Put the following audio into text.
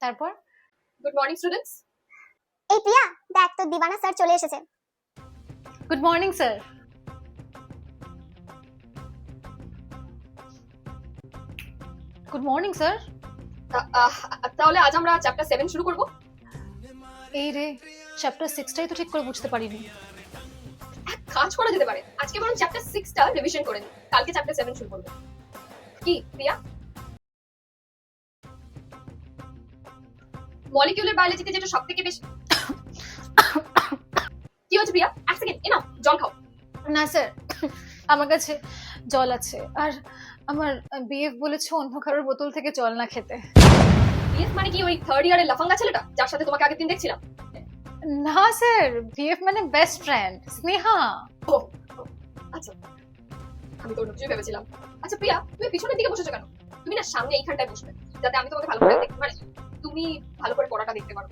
তারপর good morning students. এই প্রিয়া, দেখ তোর দিবানা স্যার চলে এসেছে। Good morning sir. Good morning sir. তাহলে আজ আমরা চ্যাপ্টার 7 শুরু করব। এই রে, চ্যাপ্টার 6টাই তো ঠিক করে বুঝতে পারিনি। এক কাজ করা যেতে পারে, আজকে বরং চ্যাপ্টার 6টা রিভিশন করে নিই, কালকে চ্যাপ্টার 7 শুরু করব। কি প্রিয়া? মলিকিউলার বায়োলজিতে যেটা সবথেকে বেশি কি হচ্ছে প্রিয়া? এক সেকেন্ড, এ নাও জল খাও। না স্যার, আমার কাছে জল আছে, আর আমার বিএফ বলেছে অন্য কারোর বোতল থেকে জল না খেতে। বিএফ মানে কি ওই থার্ড ইয়ারের লাফাঙ্গা ছেলেটা যার সাথে তোমাকে আগের দিন দেখছিলাম? না স্যার, বিএফ মানে বেস্ট ফ্রেন্ড স্নেহা। ও আচ্ছা, আমি তো অন্য কিছুই ভেবেছিলাম। আচ্ছা প্রিয়া, তুমি পিছনের দিকে বসেছো কেন? তুমি না সামনে এইখানটায় বসবে, যাতে আমি তোমাকে ভালো করে দেখতে, মানে তুমি ভালো করে পড়াটা দেখতে পারো।